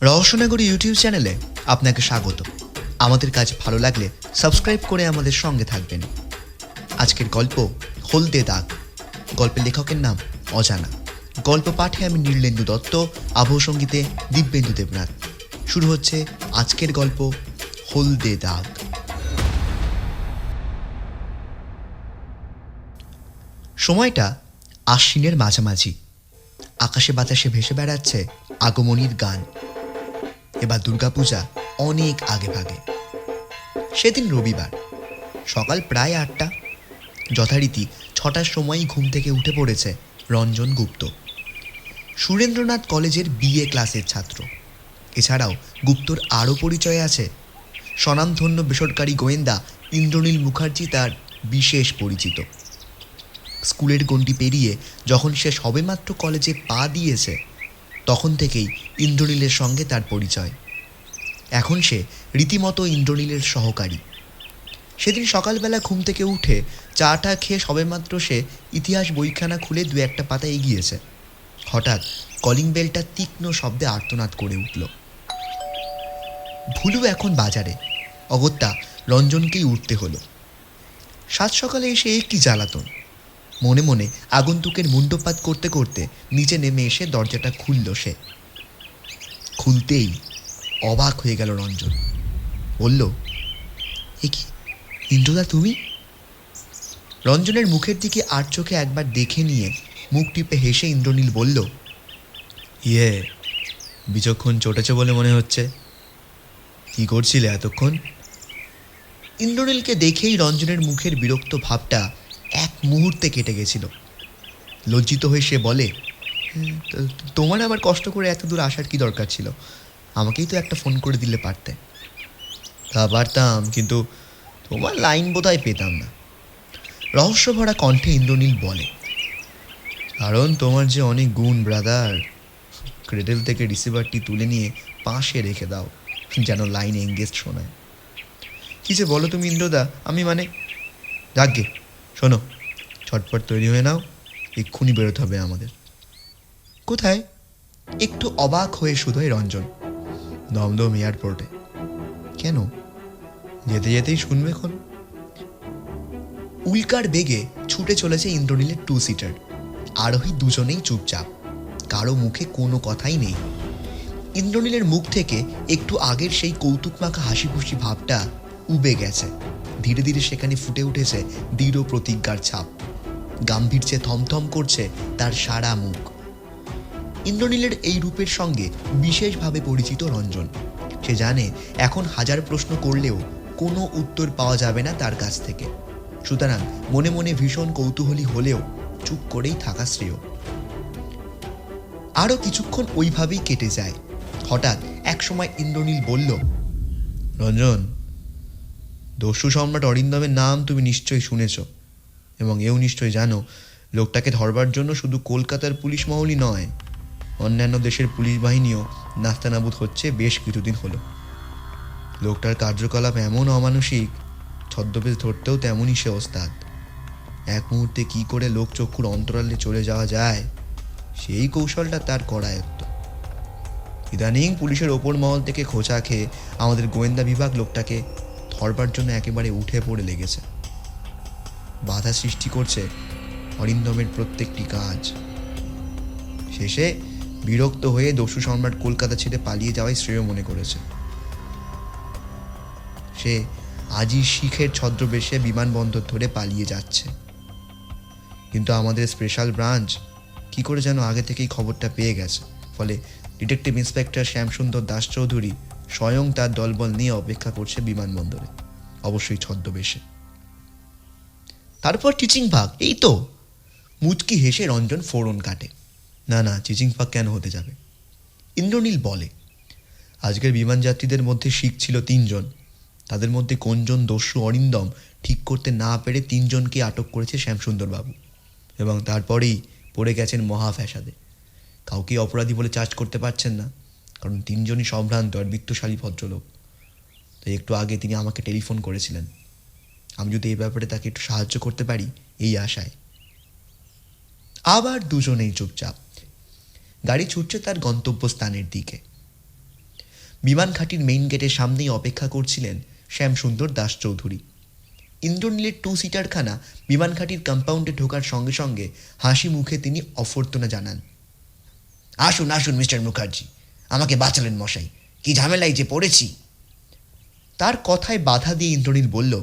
রহস্যনগরী YouTube চ্যানেলে আপনাকে স্বাগত। আমাদের কাজ ভালো লাগলে সাবস্ক্রাইব করে আমাদের সঙ্গে থাকবেন। আজকের গল্প হলদে দাগ। গল্পের লেখকের নাম অজানা। গল্প পাঠে আমি নীলেন্দু দত্ত, আবহ সঙ্গীতে দিব্যেন্দু দেবনাথ। শুরু হচ্ছে আজকের গল্প হলদে দাগ। সময়টা আশ্বিনের মাঝামাঝি। আকাশে বাতাসে ভেসে বেড়াচ্ছে আগমনীর গান। এবার দুর্গাপূজা অনেক আগে ভাগে। সেদিন রবিবার, সকাল প্রায় 8টা। যথারীতি 6টার সময়ই ঘুম থেকে উঠে পড়েছে রঞ্জন গুপ্ত। সুরেন্দ্রনাথ কলেজের বিএ ক্লাসের ছাত্র। এছাড়াও গুপ্তর আরও পরিচয় আছে। স্বনামধন্য বেসরকারি গোয়েন্দা ইন্দ্রনীল মুখার্জি তার বিশেষ পরিচিত। স্কুলের গণ্ডি পেরিয়ে যখন সে সবেমাত্র কলেজে পা দিয়েছে, তখন থেকেই ইন্দ্রনীলের সঙ্গে তার পরিচয়। এখন সে রীতিমতো ইন্দ্রনীলের সহকারী। সেদিন সকালবেলা ঘুম থেকে উঠে চাটা খেয়ে সবেমাত্র সে ইতিহাস বইখানা খুলে 2-1 পাতা এগিয়েছে, হঠাৎ কলিং বেলটা তীক্ষ্ণ শব্দে আর্তনাদ করে উঠল। ভুলু এখন বাজারে, অগত্যা রঞ্জনকেই উঠতে হলো। সাত সকালে এসে কি জ্বালাতন। মনে মনে আগন্তুকের মুণ্ডপাত করতে করতে নিচে নেমে এসে দরজাটা খুলল সে। খুলতেই অবাক হয়ে গেল রঞ্জন। বলল, এ কি ইন্দ্রদা, তুমি? রঞ্জনের মুখের দিকে আর চোখে একবার দেখে নিয়ে মুখ টিপে হেসে ইন্দ্রনীল বলল, ইয়ে, বিচক্ষণ চটেছে বলে মনে হচ্ছে। কি করছিলে এতক্ষণ? ইন্দ্রনীলকে দেখেই রঞ্জনের মুখের বিরক্ত ভাবটা এক মুহূর্তে কেটে গেছিল। লজ্জিত হয়ে সে বলে, তোমার আবার কষ্ট করে এত দূর আসার কি দরকার ছিল? আমাকেই তো একটা ফোন করে দিলে পারতে। তা পারতাম, কিন্তু তোমার লাইন বোধহয় পেতাম না। রহস্যভরা কণ্ঠে ইন্দ্রনীল বলে, কারণ তোমার যে অনেক গুণ ব্রাদার। ক্রেডেল থেকে রিসিভারটি তুলে নিয়ে পাশে রেখে দাও, যেন লাইন এঙ্গেজ শোনায়। কী যে বলো তুমি ইন্দ্রদা, আমি মানে যাকগে। শোনো, ছটপট তৈরি হয়ে নাও, এক্ষুনি বেরোতে হবে আমাদের। কোথায়? একটু অবাক হয়ে শুধোয় রঞ্জন। দমদম এয়ারপোর্টে। কেন? যেতে যেতেই শুনবে এখন। উল্কার বেগে ছুটে চলেছে ইন্দ্রনীলের 2 সিটার। আরোহী দুজনেই চুপচাপ, কারো মুখে কোনো কথাই নেই। ইন্দ্রনীলের মুখ থেকে একটু আগের সেই কৌতুক মাখা হাসি খুশি ভাবটা উবে গেছে। ধীরে ধীরে সেখানে ফুটে উঠেছে দৃঢ় প্রতিজ্ঞার ছাপ। গাম্ভীর্যে থমথম করছে তার সারা মুখ। ইন্দ্রনীলের এই রূপের সঙ্গে বিশেষভাবে পরিচিত রঞ্জন। সে জানে এখন 1000 প্রশ্ন করলেও কোনো উত্তর পাওয়া যাবে না তার কাছ থেকে। সুতরাং মনে মনে ভীষণ কৌতূহলী হলেও চুপ করেই থাকা শ্রেয়। আরও কিছুক্ষণ ওইভাবেই কেটে যায়। হঠাৎ একসময় ইন্দ্রনীল বলল, রঞ্জন, দস্যু সম্রাট অরিন্দমের নাম তুমি নিশ্চয়ই শুনেছ, এবং এও নিশ্চয়ই জানো লোকটাকে ধরবার জন্য শুধু কলকাতার পুলিশ মহলই নয়, অন্যান্য দেশের পুলিশ বাহিনীও নাস্তানাবুদ হচ্ছে বেশ কিছুদিন হলো। লোকটার কার্যকলাপ এমন অমানুষিক, ছদ্মবেশ ধরতেও তেমনই সে ওস্তাদ। এক মুহূর্তে কি করে লোকচক্ষুর অন্তরালে চলে যাওয়া যায়, সেই কৌশলটা তার করায়ত্ত। ইদানিং পুলিশের ওপর মহল থেকে খোঁচা খেয়ে আমাদের গোয়েন্দা বিভাগ লোকটাকে ধরবার জন্য একেবারে উঠে পড়ে লেগেছে। বাধা সৃষ্টি করছে অরিন্দমের প্রত্যেকটি কাজ। শেষে বিরক্ত হয়ে দস্যু সম্রাট কলকাতা ছেড়ে পালিয়ে যাওয়াই শ্রেয় মনে করেছে। সে আজই শিখের ছদ্মবেশে বিমানবন্দর ধরে পালিয়ে যাচ্ছে। কিন্তু আমাদের স্পেশাল ব্রাঞ্চ কি করে যেন আগে থেকেই খবরটা পেয়ে গেছে। ফলে ডিটেকটিভ ইন্সপেক্টর শ্যামসুন্দর দাস চৌধুরী স্বয়ং তার দলবল নিয়ে অপেক্ষা করছে বিমানবন্দরে, অবশ্যই ছদ্মবেশে। তারপর চিচিং ভাগ, এই তো। মুচকি হেসে রঞ্জন ফোড়ন কাটে। না না, চিচিং ভাগ কেন হতে যাবে? ইন্দ্রনীল বলে, আজকের বিমান যাত্রীদের মধ্যে শিখ ছিল 3 জন। তাদের মধ্যে কোনজন দস্যু অরিন্দম ঠিক করতে না পেরে 3 জনকে আটক করেছে শ্যামসুন্দরবাবু, এবং তারপরেই পড়ে গেছেন মহা ফ্যাসাদে। কাউকে অপরাধী বলে চার্জ করতে পারছেন না, কারণ 3 জনই সম্ভ্রান্ত আর বিত্তশালী ভদ্রলোক। তাই একটু আগে তিনি আমাকে টেলিফোন করেছিলেন, আমি যদি এই ব্যাপারে তাকে একটু সাহায্য করতে পারি এই আশায়। আবার দুজনেই চুপচাপ। গাড়ি ছুটছে তার গন্তব্যস্থানের দিকে। বিমান ঘাঁটির মেইন গেটের সামনেই অপেক্ষা করছিলেন শ্যামসুন্দর দাস চৌধুরী। ইন্দ্রনীলের 2 সিটারখানা বিমান ঘাঁটির কম্পাউন্ডে ঢোকার সঙ্গে সঙ্গে হাসি মুখে তিনি অভ্যর্থনা জানান। আসুন আসুন মিস্টার মুখার্জি, আমাকে বাঁচালেন মশাই, কি ঝামেলায় যে পড়েছি। তার কথায় বাধা দিয়ে ইন্দ্রনীল বলল,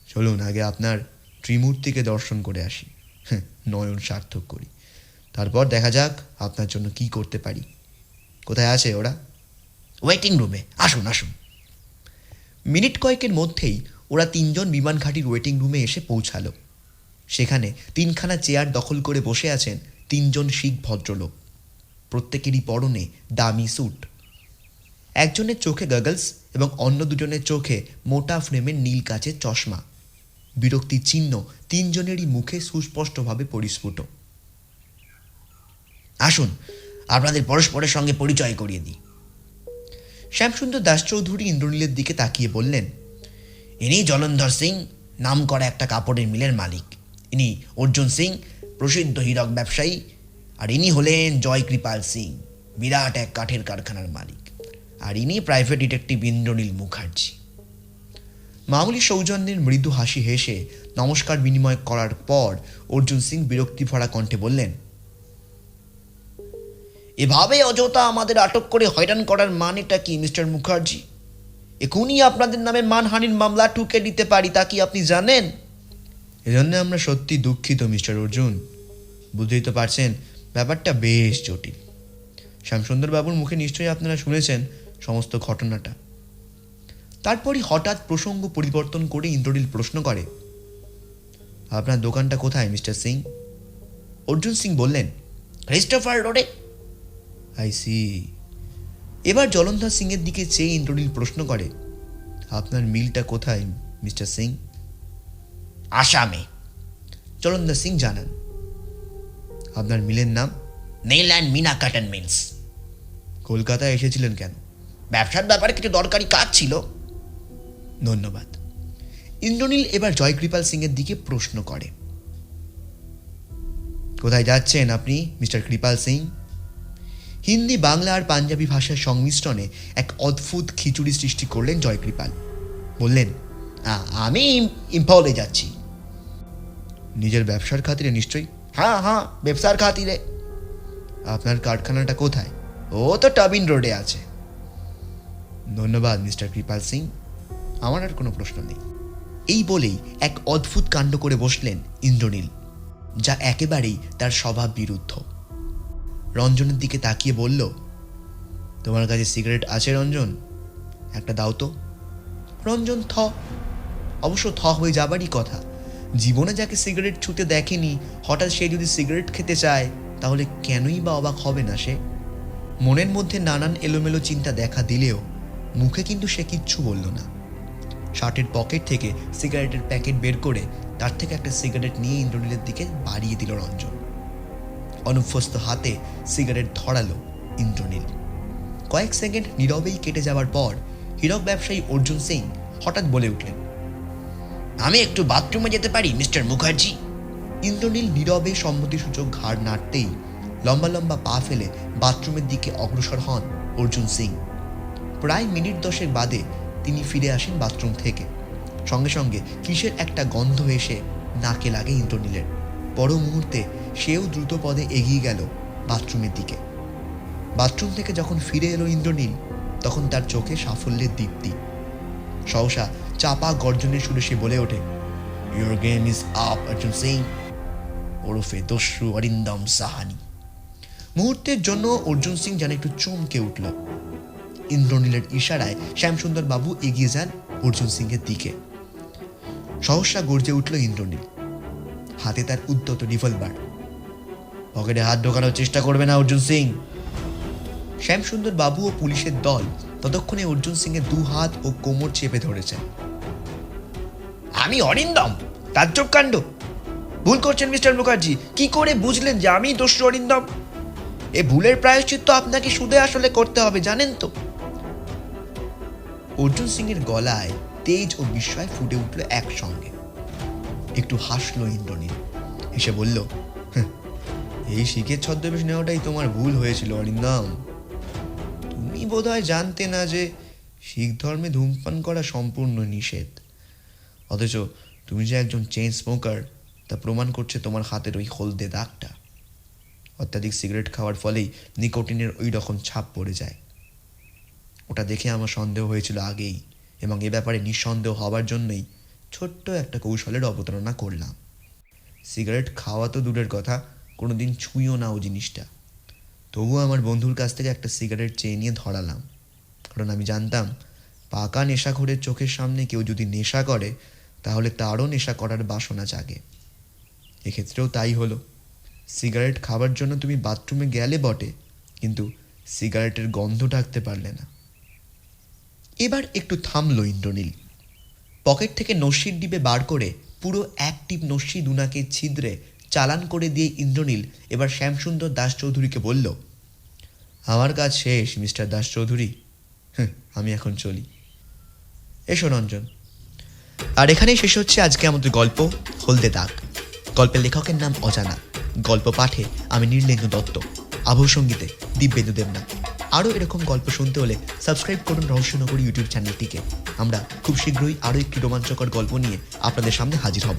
চলুন আগে আপনার ত্রিমূর্তিকে দর্শন করে আসি, নয়ন সার্থক করি, তারপর দেখা যাক আপনার জন্য কি করতে পারি। কোথায় আছে ওরা? ওয়েটিং রুমে, আসুন আসুন। মিনিট কয়েকের মধ্যেই ওরা 3 জন বিমান ঘাঁটির ওয়েটিং রুমে এসে পৌঁছালো। সেখানে 3খানা চেয়ার দখল করে বসে আছেন 3 জন শিখ ভদ্রলোক। প্রত্যেকেরই পরনে দামি স্যুট। একজনের চোখে গগলস এবং অন্য দুজনের চোখে মোটা ফ্রেমের নীল কাচের চশমা। বিরক্তির চিহ্ন 3 জনেরই মুখে সুস্পষ্টভাবে পরিস্ফুট। আসুন আপনাদের পরস্পরের সঙ্গে পরিচয় করিয়ে দিই। শ্যামসুন্দর দাস চৌধুরী ইন্দ্রনীলের দিকে তাকিয়ে বললেন, ইনি জলন্ধর সিং, নাম করা একটা কাপড়ের মিলের মালিক। ইনি অর্জুন সিং, প্রসিদ্ধ হীরক ব্যবসায়ী। আর ইনি হলেন জয় কৃপাল সিং, বিরাট এক কাঠের কারখানার মালিক। আর ইনি প্রাইভেট ডিটেকটিভ ইন্দ্রনীল মুখার্জি। মামুলি সৌজন্যের মৃদু হাসি হেসে নমস্কার বিনিময় করার পর অর্জুন সিং বিরক্তি ভরা কণ্ঠে বললেন, এভাবে অযথা আমাদের আটক করে হয়রান করার মানেটা কি মিস্টার মুখার্জি? এখনই আপনাদের নামে মানহানির মামলা ঠুকে দিতে পারি, তা কি আপনি জানেন? এজন্য আমরা সত্যি দুঃখিত মিস্টার অর্জুন। বুঝতেই তো পারছেন ব্যাপারটা বেশ জটিল। শ্যামসুন্দর বাবুর মুখে নিশ্চয়ই আপনারা শুনেছেন সমস্ত ঘটনাটা। তারপরই হঠাৎ প্রসঙ্গ পরিবর্তন করে ইন্দ্রনীল প্রশ্ন করে, আপনার দোকানটা কোথায় মিস্টার সিং? অর্জুন সিং বললেন, ক্রিস্টোফার রোডে। I see. এবার জলন্ধর সিংয়ের দিকে চেয়ে ইন্দ্রনীল প্রশ্ন করে, আপনার মিলটা কোথায় মিস্টার সিং? আসামে। জলন্ধর সিং জানান। আপনার মিলের নাম? Nell and Mina cotton mills. কলকাতায় এসেছিলেন কেন? ব্যবসার ব্যাপারে কিছু দরকারি কাজ ছিল। ধন্যবাদ। ইন্দ্রনীল এবার জয়কৃপাল সিংয়ের দিকে প্রশ্ন করে, কোথায় যাচ্ছেন আপনি মিস্টার কৃপাল সিং? হিন্দি, বাংলা আর পাঞ্জাবি ভাষার সংমিশ্রণে এক অদ্ভুত খিচুড়ি সৃষ্টি করলেন জয়কৃপাল। বললেন, আমি ইম্ফলে যাচ্ছি। নিজের ব্যবসার খাতিরে নিশ্চয়ই? হ্যাঁ, ব্যবসার খাতিরে। আপনার কারখানাটা কোথায়? ও তো টাবিন রোডে আছে। ধন্যবাদ মিস্টার কৃপাল সিং, আমার আর কোনো প্রশ্ন নেই। এই বলেই এক অদ্ভুত কাণ্ড করে বসলেন ইন্দ্রনীল, যা একেবারেই তার স্বভাব বিরুদ্ধ। রঞ্জনের দিকে তাকিয়ে বলল, তোমার কাছে সিগারেট আছে রঞ্জন? একটা দাও তো। রঞ্জন অবশ্য হয়ে যাবারই কথা। জীবনে যাকে সিগারেট ছুঁতে দেখেনি, হঠাৎ সে যদি সিগারেট খেতে চায়, তাহলে কেনই বা অবাক হবে না সে? মনের মধ্যে নানান এলোমেলো চিন্তা দেখা দিলেও মুখে কিন্তু সে কিচ্ছু বলল না। শার্টের পকেট থেকে সিগারেটের প্যাকেট বের করে তার থেকে একটা সিগারেট নিয়ে ইন্দ্রনীলের দিকে বাড়িয়ে দিল রঞ্জন। অনুভ্যস্ত হাতে সিগারেট ধরালো ইন্দ্রনীল। কয়েক সেকেন্ড নীরবেই কেটে যাওয়ার পর হীরক ব্যবসায়ী অর্জুন সিং হঠাৎ বলে উঠলেন, আমি একটু বাথরুমে যেতে পারি মিস্টার মুখার্জি? ইন্দ্রনীল নীরবে সম্মতিসূচক ঘাড় নাড়তেই লম্বা লম্বা পা ফেলে বাথরুমের দিকে অগ্রসর হন অর্জুন সিং। প্রায় মিনিট 10 বাদে তিনি ফিরে আসেন বাথরুম থেকে। সঙ্গে সঙ্গে কিসের একটা গন্ধ এসে নাকে লাগে ইন্দ্রনীলের। পর মুহূর্তে সেও দ্রুত পদে এগিয়ে গেল বাথরুমের দিকে। বাথরুম থেকে যখন ফিরে এলো ইন্দ্রনীল, তখন তার চোখে সাফল্যের দীপ্তি। সহসা চাপা গর্জনের সুরে সে বলে ওঠে, your game is up Arjun Singh, ওরফে দস্যু অরিন্দম সাহানি। মুহূর্তের জন্য অর্জুন সিং যেন একটু চমকে উঠল। ইন্দ্রনীলের ইশারায় শ্যামসুন্দর বাবু এগিয়ে যান অর্জুন সিংয়ের দিকে। সহসা গর্জে উঠল ইন্দ্রনীল, হাতে তার উদ্যত রিভলভার। পকেটে হাত ঢোকানোর চেষ্টা করবে না অর্জুন সিং। শ্যামসুন্দর বাবু ও পুলিশের দল ততক্ষণে অর্জুন সিংয়ের 2 হাত ও কোমর চেপে ধরেছেন। আমি অরিন্দম? তাজ্জব কাণ্ড! ভুল করছেন মিস্টার মুখার্জি। কি করে বুঝলেন যে আমি দস্যু অরিন্দম? এ ভুলের প্রায়শ্চিত্ত আপনাকে সুদে আসলে করতে হবে, জানেন তো? অর্জুন সিংয়ের গলায় তেজ ও বিস্ময় ফুটে উঠল একসঙ্গে। একটু হাসলো ইন্দ্রনীল, হেসে বলল, এই শিখের ছদ্মবেশ নেওয়াটাই তোমার ভুল হয়েছিল অরিন্দম। তুমি তুমি বোধহয় জানতে না যে শিখ ধর্মে ধূমপান করা সম্পূর্ণ নিষেধ, অথচ তুমি যে একজন চেইন স্মোকার তা প্রমাণ করছে তোমার হাতের ওই হলদে দাগটা। অত্যাধিক সিগারেট খাওয়ার ফলেই নিকোটিনের ওই রকম ছাপ পড়ে যায়। ওটা দেখে আমার সন্দেহ হয়েছিল আগেই, এবং এ ব্যাপারে নিঃসন্দেহ হওয়ার জন্যই ছোট্ট একটা কৌশলের অবতারণা করলাম। সিগারেট খাওয়া তো দূরের কথা, কোনো দিন ছুঁইও না ও জিনিসটা। তবুও আমার বন্ধুর কাছ থেকে একটা সিগারেট চেয়ে নিয়ে ধরালাম, কারণ আমি জানতাম পাকা নেশাখোরের চোখের সামনে কেউ যদি নেশা করে তাহলে তারও নেশা করার বাসনা জাগে। এক্ষেত্রেও তাই হলো। সিগারেট খাবার জন্য তুমি বাথরুমে গেলে বটে, কিন্তু সিগারেটের গন্ধ ঢাকতে পারলে না। এবার একটু থামলো ইন্দ্রনীল। পকেট থেকে নস্যির ডিবে বার করে পুরো এক টিপ নস্যি দুনাকে ছিদ্রে চালান করে দিয়ে ইন্দ্রনীল এবার শ্যামসুন্দর দাস চৌধুরীকে বলল, আমার কাজ শেষ মিস্টার দাস চৌধুরী, আমি এখন চলি। এসো রঞ্জন। আর এখানেই শেষ হচ্ছে আজকে আমাদের গল্প হলদে দাগ। গল্পের লেখকের নাম অজানা, গল্প পাঠে আমি নীলেন্দু দত্ত, আবহ সঙ্গীতে দিব্যেন্দু দেবনাথ। আরও এরকম গল্প শুনতে হলে সাবস্ক্রাইব করুন রহস্যনগরী ইউটিউব চ্যানেলটিকে। আমরা খুব শীঘ্রই আরও একটি রোমাঞ্চকর গল্প নিয়ে আপনাদের সামনে হাজির হব।